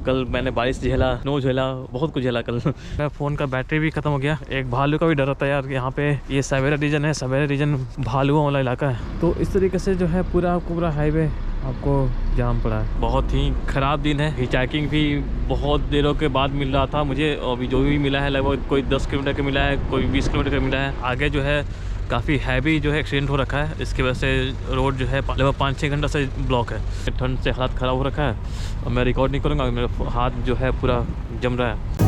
कल मैंने बारिश झेला, स्नो झेला, बहुत कुछ झेला कल। मेरा फ़ोन का बैटरी भी ख़त्म हो गया। एक भालू का भी डर होता है यार, यहाँ पे ये सवेरा रीजन है, सवेरा रीजन भालुओं वाला इलाका है। तो इस तरीके से जो है पूरा हाईवे आपको जाम पड़ा है। बहुत ही ख़राब दिन है। हिचाकिंग भी बहुत देरों के बाद मिल रहा था मुझे, अभी जो भी मिला है लगभग कोई 10 किलोमीटर का मिला है, कोई 20 किलोमीटर का मिला है। आगे जो है काफ़ी हैवी जो है एक्सीडेंट हो रखा है, इसकी वजह से रोड जो है लगभग 5-6 घंटा से ब्लॉक है। ठंड से हालत ख़राब हो रखा है और मैं रिकॉर्ड नहीं करूँगा, मेरा हाथ जो है पूरा जम रहा है।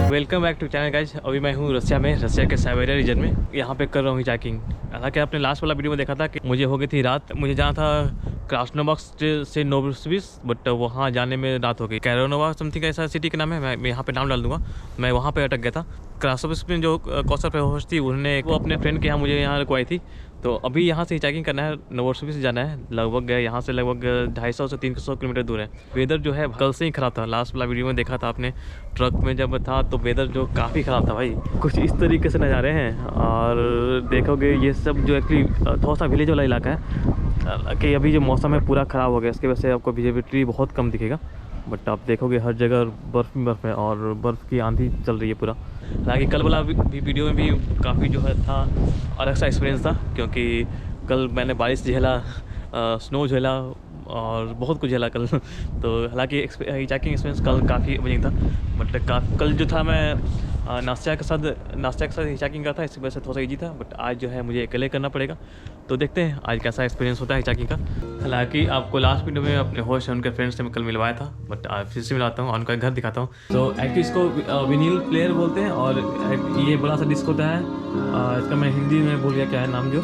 Welcome back to channel guys. अभी मैं हूँ रसिया में, रसिया के साइबेरिया रीजन में। यहाँ पे कर रहा हूँ हिचाकिंग। हालांकि आपने लास्ट वाला वीडियो में देखा था कि मुझे हो गई थी रात। मुझे जाना था क्रास्नोबार्स्क से नोवोसिबिर्स्क, बट वहाँ जाने में रात हो गई। कैरोनोवा समथिंग ऐसा सिटी का नाम है, मैं यहाँ पे नाम डाल दूँगा। मैं वहाँ पे अटक गया था। क्रास्नोबार्स्क में जो कौशल पे होस्ट थी, उन्होंने वो अपने फ्रेंड के यहाँ मुझे यहाँ रुकवाई थी। तो अभी यहाँ से हिचाकिंग करना है, नोवोसिबिर्स्क जाना है। लगभग यहाँ से लगभग 250 से 300 किलोमीटर दूर है। वेदर जो है कल से ही ख़राब था। लास्ट वाला वीडियो में देखा था आपने, ट्रक में जब था तो वेदर जो काफ़ी ख़राब था भाई। कुछ इस तरीके से नज़ारे हैं और देखोगे ये सब जो एक्चुअली थोड़ा सा विलेज वाला इलाका है कि अभी जो मौसम है पूरा ख़राब हो गया। इसकी वजह से आपको विजिबिलिटी बहुत कम दिखेगा, बट आप देखोगे हर जगह बर्फ़ ही बर्फ़ है और बर्फ़ की आंधी चल रही है पूरा। हालांकि कल वाला वीडियो में भी काफ़ी जो है था अलग सा एक्सपीरियंस था, क्योंकि कल मैंने बारिश झेला, स्नो झेला और बहुत कुछ झेला कल। तो हालांकि हिचाकिंग एक्सपीरियंस कल काफ़ी अमेजिंग था, बट कल जो था मैं नाश्ता के साथ हिचाकिंग का था, इसकी वजह से थोड़ा सा ईजी था। बट आज जो है मुझे अकेले करना पड़ेगा, तो देखते हैं आज कैसा एक्सपीरियंस होता है हिचाकिंग का। हालांकि आपको लास्ट वीडियो में अपने होस्ट उनके फ्रेंड्स से मैं कल मिलवाया था, बट आज फिर से मिलाता हूँ और उनका घर दिखाता हूँ। तो एक्चुअली इसको विनील प्लेयर बोलते हैं और ये बड़ा सा डिस्क होता है। इसका मैं हिंदी में भूल गया क्या है नाम जो।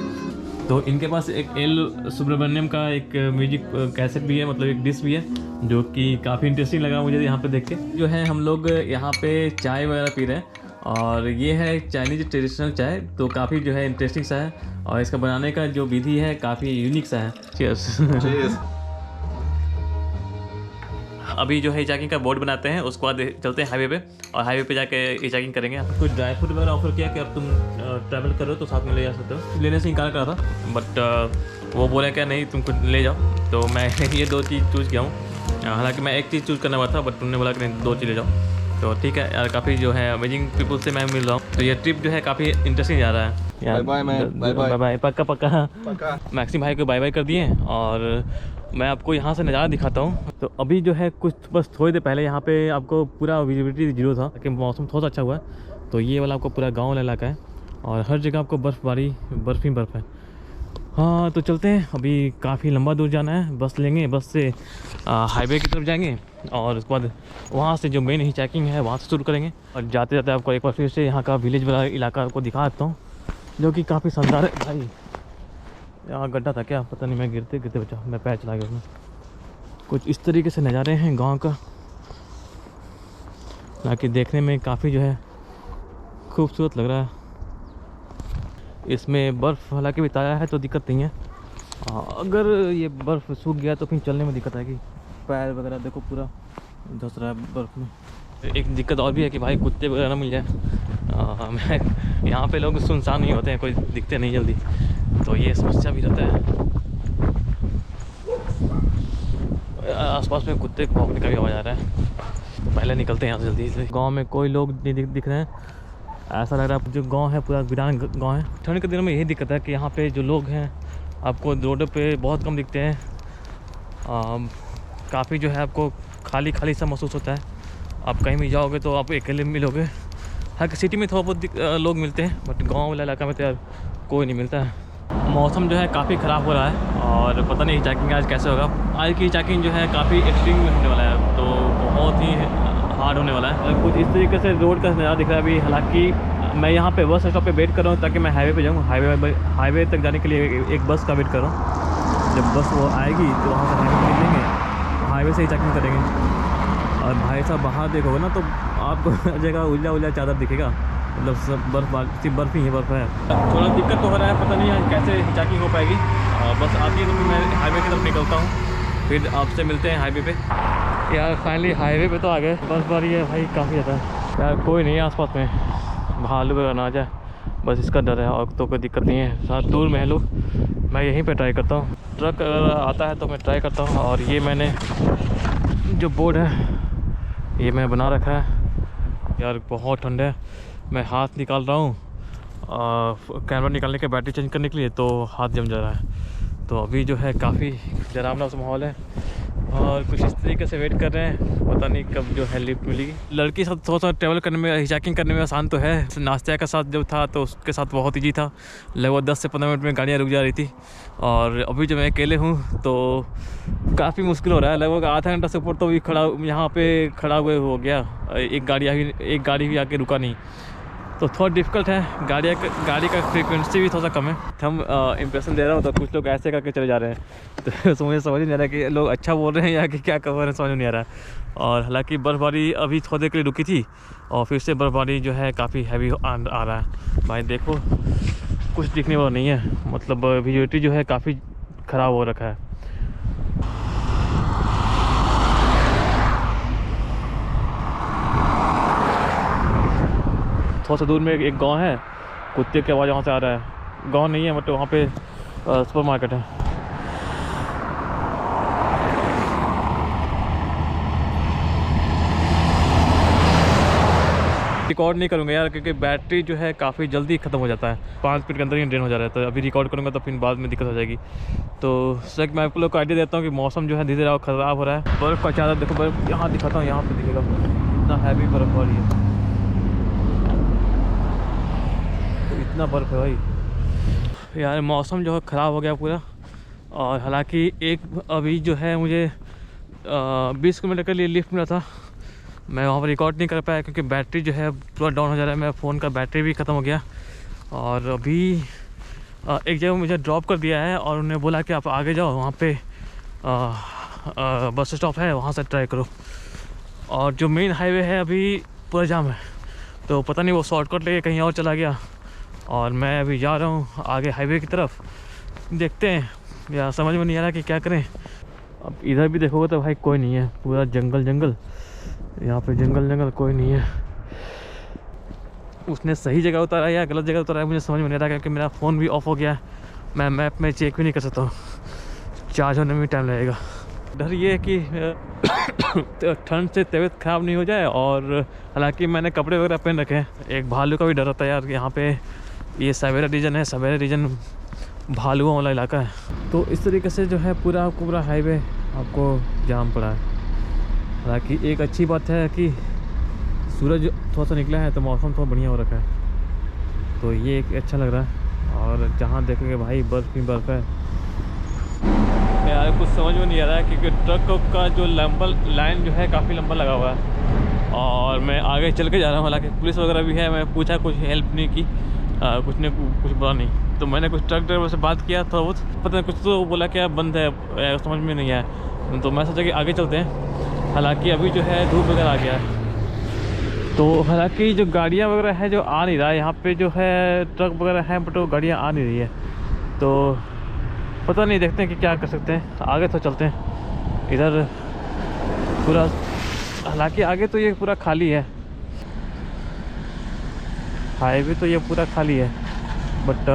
तो इनके पास एक एल सुब्रमण्यम का एक म्यूजिक कैसेट भी है, मतलब एक डिस्क भी है, जो कि काफ़ी इंटरेस्टिंग लगा मुझे यहाँ पे देख के। जो है हम लोग यहाँ पे चाय वगैरह पी रहे हैं और ये है चाइनीज ट्रेडिशनल चाय, तो काफ़ी जो है इंटरेस्टिंग सा है और इसका बनाने का जो विधि है काफ़ी यूनिक सा है। चीयर्स। अभी जो है हिचाकिंग का बोर्ड बनाते हैं, उसके बाद चलते हैं हाईवे पे और हाईवे पे जाके हिचाकिंग करेंगे। कुछ ड्राई फ्रूट वगैरह ऑफर किया कि अब तुम ट्रैवल कर रहे हो तो साथ में ले जा सकते हो। लेने से इनकार करा था, बट वो बोला क्या नहीं तुम खुद ले जाओ, तो मैं ये 2 चीज़ चूज़ किया हूँ। हालांकि मैं एक चीज़ चूज़ करना हुआ था, बट तुमने बोला कि नहीं 2 चीज़ ले जाओ, तो ठीक है यार। काफ़ी जो है अमेजिंग पीपल से मैं मिल रहा हूँ, तो ये ट्रिप जो है काफ़ी इंटरेस्टिंग जा रहा है यार। Bye bye. पक्का। मैक्सिम भाई को बाय बाय कर दिए और मैं आपको यहाँ से नज़ारा दिखाता हूँ। तो अभी जो है कुछ बस थोड़ी देर पहले यहाँ पे आपको पूरा विजिबिलिटी 0 था, कि मौसम थोड़ा सा अच्छा हुआ है। तो ये वाला आपको पूरा गाँव वाला इलाका है और हर जगह आपको बर्फ़बारी बर्फ़ ही बर्फ़ है। हाँ तो चलते हैं, अभी काफ़ी लंबा दूर जाना है। बस लेंगे, बस से हाईवे की तरफ जाएंगे और उसके बाद वहाँ से जो मेन हिचाकिंग है वहाँ से शुरू करेंगे। और जाते जाते आपको एक बार फिर से यहाँ का विलेज वाला इलाका आपको दिखा देता हूँ, जो कि काफ़ी शानदार है भाई। यहाँ गड्ढा था क्या पता नहीं, मैं गिरते बचा, मैं पैर चला गया उसमें। कुछ इस तरीके से नज़ारे हैं गांव का, ताकि देखने में काफ़ी जो है खूबसूरत लग रहा है। इसमें बर्फ़ हालांकि भी ताज़ा है तो दिक्कत नहीं है, अगर ये बर्फ़ सूख गया तो फिर चलने में दिक्कत आएगी। पैर वगैरह देखो पूरा धंस रहा है बर्फ़ में। एक दिक्कत और भी है कि भाई कुत्ते वगैरह ना मिल जाए। मैं यहाँ पे लोग सुनसान नहीं होते हैं, कोई दिखते नहीं जल्दी, तो ये समस्या भी रहता है। आसपास में कुत्ते भौंकने का भी आवाज़ आ रहा है। पहले निकलते हैं यहाँ से जल्दी से। गांव में कोई लोग नहीं दिख रहे हैं, ऐसा लग रहा है जो गांव है पूरा वीरान गांव है। ठंड के दिनों में यही दिक्कत है कि यहाँ पे जो लोग हैं आपको रोड पे बहुत कम दिखते हैं। काफ़ी जो है आपको खाली सा महसूस होता है। आप कहीं भी जाओगे तो आप अकेले मिलोगे। हाँ कि सिटी में थोड़ा बहुत लोग मिलते हैं, बट गाँव वाला इलाका में तो यार कोई नहीं मिलता है। मौसम जो है काफ़ी ख़राब हो रहा है और पता नहीं हिचाकिंग आज कैसे होगा। आज की हिचाकिंग जो है काफ़ी एक्सट्रीम में होने वाला है, तो बहुत ही हार्ड होने वाला है। कुछ इस तरीके से रोड का नज़ारा दिख रहा है अभी। हालांकि मैं यहाँ पे बस स्टॉप पे वेट कर रहा हूँ ताकि मैं हाईवे पे जाऊँ। हाईवे तक जाने के लिए एक बस का वेट कर रहा हूँ। जब बस वो आएगी तो वहाँ से हाईवे निकलेंगे, हाईवे से हिचाकिंग करेंगे। और भाई साहब बाहर देखोगे ना तो आपको हर जगह उजला चादर दिखेगा, मतलब सब बर्फ़ ही बर्फ़ है। थोड़ा दिक्कत तो हो रहा है, पता नहीं कैसे हिचाकिंग हो पाएगी। बस आती है तो फिर मैं हाईवे की तरफ निकलता हूँ, फिर आपसे मिलते हैं हाईवे पे। यार फाइनली हाईवे पे तो आ गए। बर्फ़बारी है भाई काफ़ी ज़्यादा यार, कोई नहीं है आसपास में, भालू वगैरह ना आ जाए। बस इसका डर है, और तो कोई दिक्कत नहीं है। साथ दूर में है लोग, मैं यहीं पे ट्राई करता हूँ। ट्रक अगर आता है तो मैं ट्राई करता हूँ। और ये मैंने जो बोर्ड है ये मैं बना रखा है। यार बहुत ठंड है, मैं हाथ निकाल रहा हूँ कैमरा निकालने के, बैटरी चेंज करने के लिए, तो हाथ जम जा रहा है। तो अभी जो है काफ़ी डरावना सा माहौल है और कुछ इस तरीके से वेट कर रहे हैं, पता नहीं कब जो है लिफ्ट मिलेगी। लड़की के साथ थोड़ा सा ट्रैवल करने में, हिचाकिंग करने में आसान तो है। नाश्ता के साथ जब था तो उसके साथ बहुत ईजी था, लगभग 10 से 15 मिनट में गाड़ियाँ रुक जा रही थी। और अभी जो मैं अकेले हूँ तो काफ़ी मुश्किल हो रहा है, लगभग आधा घंटा से ऊपर तो भी यहाँ पे खड़ा हुए हो गया। एक गाड़ी भी आके रुका नहीं, तो थोड़ा डिफ़िकल्ट है। गाड़ी का फ्रीक्वेंसी भी थोड़ा सा कम है। हम इंप्रेशन दे रहा हूँ तो कुछ लोग ऐसे करके चले जा रहे हैं, तो मुझे समझ नहीं आ रहा है कि लोग अच्छा बोल रहे हैं या कि क्या कर रहे हैं, समझ नहीं आ रहा है। और हालांकि बर्फ़बारी अभी थोड़ी देर के लिए रुकी थी और फिर से बर्फ़बारी जो है काफ़ी हैवी आ रहा है। भाई देखो कुछ दिखने वाला नहीं है, मतलब विजिबिलिटी जो है काफ़ी ख़राब हो रखा है। थोड़ा सा दूर में एक गांव है, कुत्ते की आवाज़ वहाँ से आ रहा है। गांव नहीं है, मतलब वहाँ पे सुपर मार्केट है। रिकॉर्ड नहीं करूँगा यार, क्योंकि बैटरी जो है काफ़ी जल्दी ख़त्म हो जाता है, 5 मिनट के अंदर ही ड्रेन हो जा रहा है। तो अभी रिकॉर्ड करूँगा तो फिर बाद में दिक्कत हो जाएगी। तो सर मैं आप लोग को आइडिया देता हूँ कि मौसम जो है धीरे धीरे ख़राब हो रहा है। बर्फ़ का चादर देखो, बर्फ़ यहाँ दिखाता हूँ, यहाँ पे दिखेगा इतना हैवी बर्फ़ हो रही है, इतना बर्फ़ है भाई। यार मौसम जो है ख़राब हो गया पूरा। और हालांकि एक अभी जो है मुझे 20 किलोमीटर के लिए लिफ्ट मिला था, मैं वहाँ पर रिकॉर्ड नहीं कर पाया क्योंकि बैटरी जो है पूरा डाउन हो जा रहा है। मेरा फ़ोन का बैटरी भी ख़त्म हो गया। और अभी एक जगह मुझे ड्रॉप कर दिया है और उन्होंने बोला कि आप आगे जाओ, वहाँ पे बस स्टॉप है, वहाँ से ट्राई करो। और जो मेन हाईवे है अभी पूरा जाम है, तो पता नहीं वो शॉर्टकट लेके कहीं और चला गया। और मैं अभी जा रहा हूँ आगे हाईवे की तरफ, देखते हैं या समझ में नहीं आ रहा कि क्या करें। अब इधर भी देखोगे तो भाई कोई नहीं है, पूरा जंगल, यहाँ पे जंगल कोई नहीं है। उसने सही जगह उतारा या गलत जगह उतारा है मुझे समझ में नहीं आ रहा, क्योंकि मेरा फ़ोन भी ऑफ हो गया है। मैं मैप में चेक भी नहीं कर सकता हूँ, चार्ज होने में टाइम लगेगा। डर ये है कि ठंड से तबीयत ख़राब नहीं हो जाए। और हालांकि मैंने कपड़े वगैरह पहन रखे हैं। एक भालू का भी डर होता है यार, यहाँ पे ये सवेरा रीजन है, सवेरा रीजन भालुओं वाला इलाका है। तो इस तरीके से जो है पूरा हाईवे आपको जाम पड़ा है। हालांकि एक अच्छी बात है कि सूरज थोड़ा सा निकला है तो मौसम थोड़ा बढ़िया हो रखा है, तो ये एक अच्छा लग रहा है। और जहाँ देखेंगे भाई बर्फ़ ही बर्फ़ है। यार कुछ समझ में नहीं आ रहा है क्योंकि ट्रक का जो लंबा लाइन जो है काफ़ी लंबा लगा हुआ है और मैं आगे चल के जा रहा हूँ। हालांकि पुलिस वगैरह भी है, मैं पूछा, कुछ हेल्प नहीं की, कुछ बोला नहीं। तो मैंने कुछ ट्रक ड्राइवर से बात किया, थोड़ा बहुत पता नहीं, कुछ तो बोला क्या बंद है, समझ में नहीं आया। तो मैं सोचा कि आगे चलते हैं। हालांकि अभी जो है धूप वगैरह आ गया है, तो हालांकि जो गाड़ियाँ वगैरह है जो आ नहीं रहा है यहाँ पे, जो है ट्रक वगैरह है बट वो गाड़ियाँ आ नहीं रही है। तो पता नहीं, देखते हैं कि क्या कर सकते हैं। आगे तो चलते हैं। इधर पूरा, हालांकि आगे तो ये पूरा खाली है, हाईवे तो ये पूरा खाली है, बट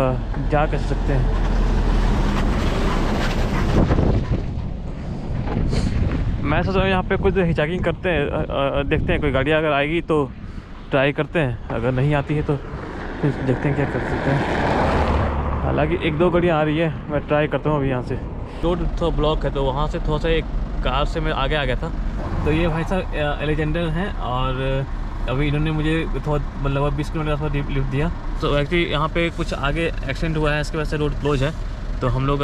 क्या कर सकते हैं। मैं सोच रहा हूँ यहाँ पे कुछ हिचाकिंग करते हैं, देखते हैं कोई गाड़ी अगर आएगी तो ट्राई करते हैं, अगर नहीं आती है तो फिर देखते हैं क्या कर सकते हैं। हालांकि 1-2 गाड़ियाँ आ रही है, मैं ट्राई करता हूँ अभी यहाँ से। रोड थोड़ा ब्लॉक है तो वहाँ से थोड़ा सा एक कार से मैं आगे आ गया था। तो ये भाई साहब एलेक्जेंडर हैं और अभी इन्होंने मुझे थोड़ा मतलब 20 किलोमीटर लिफ्ट दिया। तो एक्चुअली यहाँ पे कुछ आगे एक्सीडेंट हुआ है, इसकी वजह से रोड क्लोज है। तो हम लोग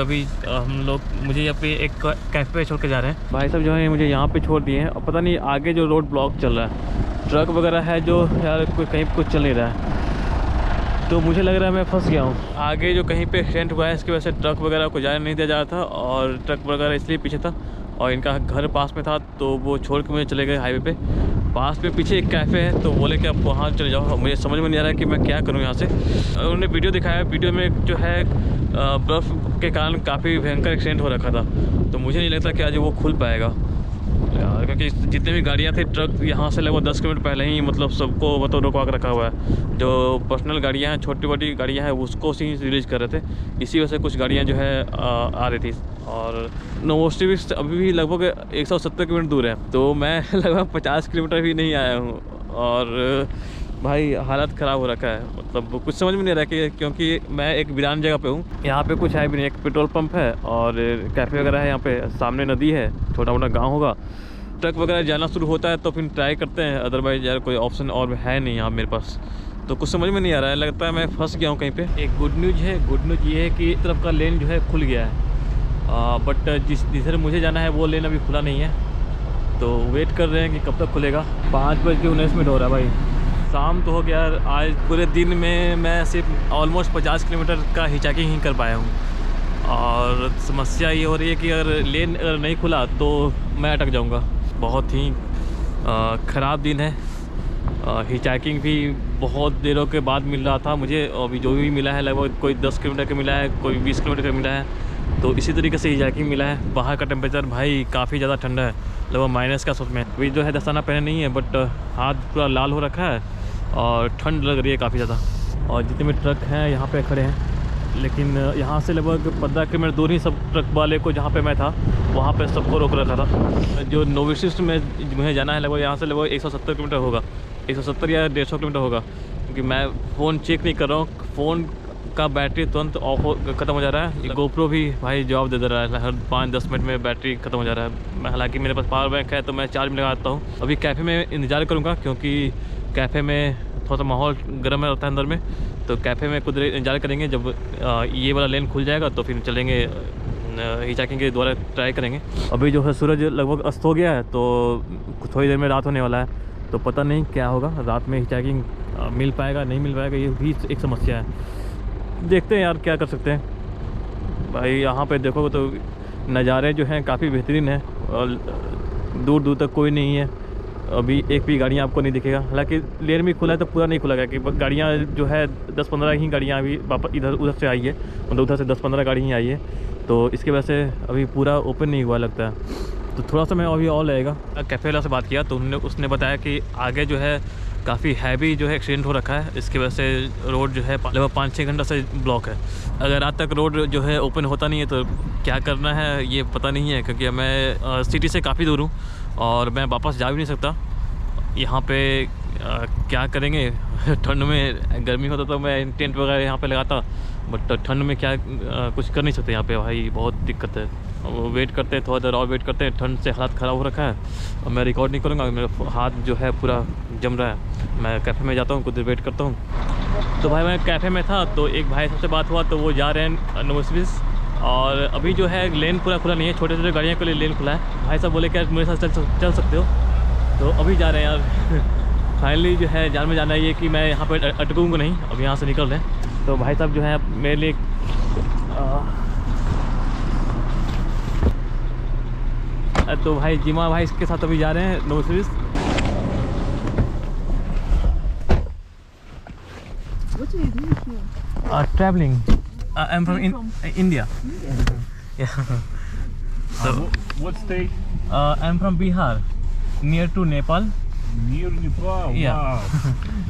मुझे यहाँ पे एक कैफ़े पे छोड़ के जा रहे हैं। भाई साहब जो है मुझे यहाँ पे छोड़ दिए हैं और पता नहीं आगे जो रोड ब्लॉक चल रहा है, ट्रक वगैरह है जो यार कोई कहीं कुछ चल नहीं रहा है। तो मुझे लग रहा है मैं फंस गया हूँ। आगे जो कहीं पे एक्सीडेंट हुआ है इसकी वजह से ट्रक वगैरह को जाने नहीं दिया जा रहा था और ट्रक वगैरह इसलिए पीछे था और इनका घर पास में था, तो वो छोड़ के मुझे चले गए हाईवे पे। पास में पीछे एक कैफ़े है तो बोले कि आप वहाँ चले जाओ। मुझे समझ में नहीं आ रहा है कि मैं क्या करूँ यहाँ से। उन्होंने वीडियो दिखाया, वीडियो में जो है बर्फ़ के कारण काफ़ी भयंकर एक्सीडेंट हो रखा था, तो मुझे नहीं लगता कि आज वो खुल पाएगा। यार क्योंकि जितने भी गाड़ियाँ थे ट्रक यहाँ से लगभग 10 किलोमीटर पहले ही मतलब सबको मतलब रोकवा के रखा हुआ है। जो पर्सनल गाड़ियाँ हैं, छोटी बड़ी गाड़ियाँ हैं, उसको ही रिलीज़ कर रहे थे। इसी वजह से कुछ गाड़ियाँ जो है आ रही थी। और नोवोसिविक्स अभी भी लगभग 170 किलोमीटर दूर है, तो मैं लगभग 50 किलोमीटर भी नहीं आया हूँ। और भाई हालत ख़राब हो रखा है, मतलब कुछ समझ में नहीं रहा कि, क्योंकि मैं एक वीरान जगह पे हूँ। यहाँ पे कुछ है भी नहीं, एक पेट्रोल पंप है और कैफ़े वगैरह है। यहाँ पे सामने नदी है, छोटा मोटा गांव होगा। ट्रक वगैरह जाना शुरू होता है तो फिर ट्राई करते हैं, अदरवाइज यार कोई ऑप्शन और है नहीं यहाँ मेरे पास। तो कुछ समझ में नहीं आ रहा है, लगता है मैं फंस गया हूँ कहीं पर। एक गुड न्यूज़ है, गुड न्यूज़ ये है कि इस तरफ का लेन जो है खुल गया है, बट जिधर मुझे जाना है वो लेन अभी खुला नहीं है। तो वेट कर रहे हैं कि कब तक खुलेगा। 5:19 हो रहा है भाई, शाम तो हो गया। आज पूरे दिन में मैं सिर्फ ऑलमोस्ट 50 किलोमीटर का हिचाकिंग ही कर पाया हूँ। और समस्या ये हो रही है कि अगर लेन अगर नहीं खुला तो मैं अटक जाऊँगा। बहुत ही ख़राब दिन है। हिचाकिंग भी बहुत देरों के बाद मिल रहा था मुझे, अभी जो भी मिला है लगभग कोई 10 किलोमीटर का मिला है, कोई 20 किलोमीटर का मिला है। तो इसी तरीके से हिचाकिंग मिला है। बाहर का टेम्परेचर भाई काफ़ी ज़्यादा ठंडा है, लगभग माइनस का सब में। अभी जो है दस्ताना पहने नहीं है, बट हाथ पूरा लाल हो रखा है और ठंड लग रही है काफ़ी ज़्यादा। और जितने भी ट्रक हैं यहाँ पे खड़े हैं, लेकिन यहाँ से लगभग 15 किलोमीटर दूर ही सब ट्रक वाले को, जहाँ पे मैं था वहाँ पे सबको रोक रखा था। जो नोवोसिविक्स में मुझे जाना है लगभग यहाँ से लगभग 170 किलोमीटर होगा, 170 या 150 किलोमीटर होगा। क्योंकि मैं फ़ोन चेक नहीं कर रहा हूँ, फ़ोन का बैटरी तुरंत ऑफ ख़त्म हो जा रहा है। गोप्रो भी भाई जवाब दे रहा है, हर 5-10 मिनट में बैटरी ख़त्म हो जा रहा है। मैं हालांकि मेरे पास पावर बैंक है तो मैं चार्ज में लगाता हूँ। अभी कैफ़े में इंतज़ार करूँगा, क्योंकि कैफ़े में थोड़ा सा माहौल गर्म रहता है अंदर में। तो कैफ़े में कुछ इंतज़ार करेंगे, जब ये वाला लेन खुल जाएगा तो फिर चलेंगे, हिचाकिंग के द्वारा ट्राई करेंगे। अभी जो है सूरज लगभग अस्त हो गया है, तो थोड़ी देर में रात होने वाला है। तो पता नहीं क्या होगा, रात में हिचाकिंग मिल पाएगा नहीं मिल पाएगा, ये भी एक समस्या है। देखते हैं यार क्या कर सकते हैं। भाई यहाँ पे देखो तो नज़ारे जो हैं काफ़ी बेहतरीन है, और दूर दूर तक कोई नहीं है। अभी एक भी गाड़ियाँ आपको नहीं दिखेगा। हालांकि लेन भी खुला है तो पूरा नहीं खुला गया, कि गाड़ियाँ जो है 10-15 ही गाड़ियाँ अभी वापस इधर उधर से आई है, मतलब उधर से 10-15 गाड़ी ही आई है। तो इसकी वजह से अभी पूरा ओपन नहीं हुआ लगता है। तो थोड़ा सा मैं अभी और लगेगा। कैफ़े वाला से बात किया तो उसने बताया कि आगे जो है काफ़ी हैवी जो है एक्सीडेंट हो रखा है। इसकी वजह से रोड जो है लगभग 5-6 घंटा से ब्लॉक है। अगर रात तक रोड जो है ओपन होता नहीं है तो क्या करना है ये पता नहीं है, क्योंकि मैं सिटी से काफ़ी दूर हूँ और मैं वापस जा भी नहीं सकता। यहाँ पे क्या करेंगे ठंड में, गर्मी होता तो मैं टेंट वगैरह यहाँ पे लगाता, बट ठंड में क्या कुछ कर नहीं सकते यहाँ पे। भाई बहुत दिक्कत है। वो वेट करते हैं, थोड़ा देर और वेट करते हैं। ठंड से हालत ख़राब हो रखा है और मैं रिकॉर्ड नहीं करूँगा, मेरा हाथ जो है पूरा जम रहा है। मैं कैफ़े में जाता हूँ, कुछ देर वेट करता हूँ। तो भाई मैं कैफ़े में था तो एक भाई सबसे बात हुआ, तो वो जा रहे हैं नोवोसिविक्स। और अभी जो है लेन पूरा खुला नहीं है, छोटे छोटे गाड़ियों के लिए लेन खुला है। भाई साहब बोले क्या मेरे साथ चल सकते हो, तो अभी जा रहे हैं यार। फाइनली जो है जान में जाना है ये कि मैं यहाँ पर अटकूँगा नहीं, अब यहाँ से निकल रहे हैं। तो भाई साहब जो है मेरे लिए तो भाई जिमा भाई इसके साथ अभी जा रहे हैं नोवोसिविक्स। What are you doing here? Traveling. I'm from India. Yeah. So What state? I'm from Bihar, near to Nepal. Near Nepal. Yeah. Wow.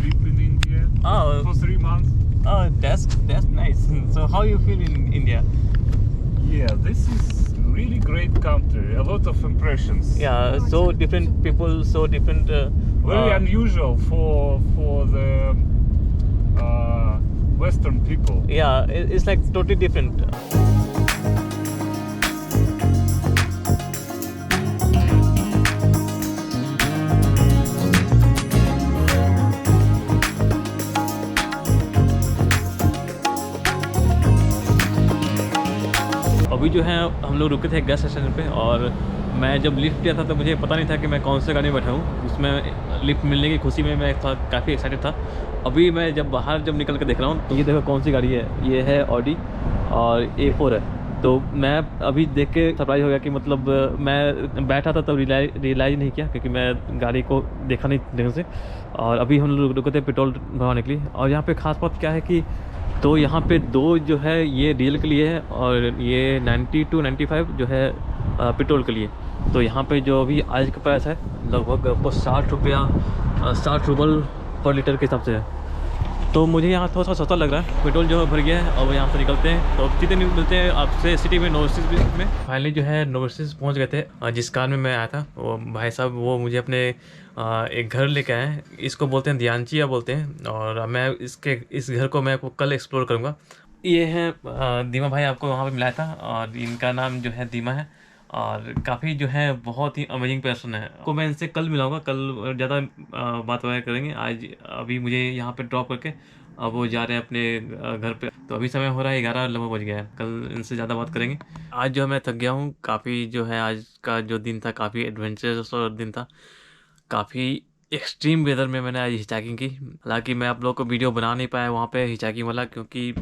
Live in India Oh, for 3 months. oh, that's nice. So how you feel in India? Yeah, this is really great country. A lot of impressions. Yeah, so different people, so different. Very unusual for the Western people. Yeah, it's like totally different. अभी जो है हम लोग रुके थे gas station पे, और मैं जब लिफ्ट लिया था तो मुझे पता नहीं था कि मैं कौन से गाड़ी में बैठा हूँ। उसमें लिफ्ट मिलने की खुशी में मैं काफ़ी एक्साइटेड था। अभी मैं जब बाहर निकल कर देख रहा हूँ तो ये देखो कौन सी गाड़ी है, ये है ऑडी और A4 है। तो मैं अभी देख के सरप्राइज हो गया कि मतलब मैं बैठा था तब रियलाइज़ नहीं किया, क्योंकि मैं गाड़ी को देखा नहीं ढंग से। और अभी हम लोग रुके थे पेट्रोल भरवाने के लिए। और यहाँ पे खास बात क्या है कि तो यहाँ पे दो जो है ये डीजल के लिए है, और ये 90 to 95 जो है पेट्रोल के लिए। तो यहाँ पे जो अभी आज का प्राइस है लगभग आपको 60 रुपया 60 रूबल पर लीटर के हिसाब से है। तो मुझे यहाँ थोड़ा सा सस्ता लग रहा है। पेट्रोल जो भर गया है और यहाँ से निकलते हैं तो सीधे मिलते हैं आपसे सिटी में नोवर्सिस में। फाइनली जो है नोवर्सिस पहुँच गए थे। जिस कार में मैं आया था वो भाई साहब वो मुझे अपने एक घर लेके आए हैं। इसको बोलते हैं ध्यानचिया बोलते हैं, और मैं इस घर को मैं कल एक्सप्लोर करूँगा। ये है दीमा भाई, आपको वहाँ पर मिलाया था, और इनका नाम जो है दीमा है, और काफ़ी जो है बहुत ही अमेजिंग पर्सन है। को मैं इनसे कल मिलाऊंगा, कल ज़्यादा बात वगैरह करेंगे। आज अभी मुझे यहाँ पे ड्रॉप करके अब वो जा रहे हैं अपने घर पे। तो अभी समय हो रहा है 11 लगभग बज गया है। कल इनसे ज़्यादा बात करेंगे। आज जो मैं थक गया हूँ काफ़ी, जो है आज का जो दिन था काफ़ी एडवेंचरस और दिन था। काफ़ी एक्सट्रीम वेदर में मैंने आज हिचाकिंग की। हालांकि मैं आप लोगों को वीडियो बना नहीं पाया वहाँ पे हिचाकिंग वाला, क्योंकि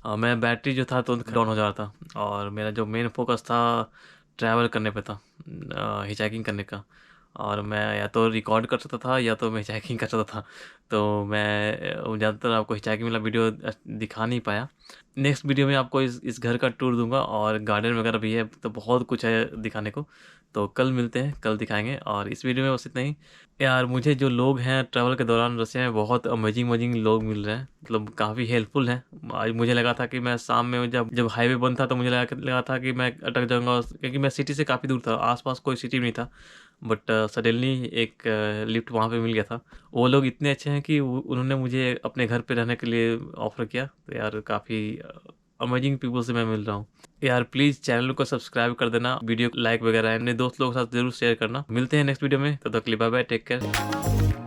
मैं बैटरी जो था तो डाउन हो जा रहा था, और मेरा जो मेन फोकस था ट्रैवल करने पे था, हिचाकिंग करने का। और मैं या तो रिकॉर्ड कर सकता था या तो मैं हिचाकिंग कर सकता था। तो मैं ज़्यादातर आपको हिचाकिंग वाला वीडियो दिखा नहीं पाया। नेक्स्ट वीडियो में आपको इस घर का टूर दूंगा, और गार्डन वगैरह भी है, तो बहुत कुछ है दिखाने को। तो कल मिलते हैं, कल दिखाएंगे। और इस वीडियो में बस इतना ही। यार मुझे जो लोग हैं ट्रैवल के दौरान रसिया में बहुत अमेजिंग लोग मिल रहे हैं, मतलब काफ़ी हेल्पफुल हैं। आज मुझे लगा था कि मैं शाम में जब हाईवे बंद था तो मुझे लगा था कि मैं अटक जाऊंगा, क्योंकि मैं सिटी से काफ़ी दूर था, आसपास कोई सिटी नहीं था। बट सडनली एक लिफ्ट वहाँ पे मिल गया था। वो लोग इतने अच्छे हैं कि उन्होंने मुझे अपने घर पे रहने के लिए ऑफ़र किया। तो यार काफ़ी अमेजिंग पीपल से मैं मिल रहा हूँ। यार प्लीज़ चैनल को सब्सक्राइब कर देना, वीडियो लाइक वगैरह अपने दोस्त लोगों के साथ ज़रूर शेयर करना। मिलते हैं नेक्स्ट वीडियो में, तब तक के लिए बाय बाय, टेक केयर।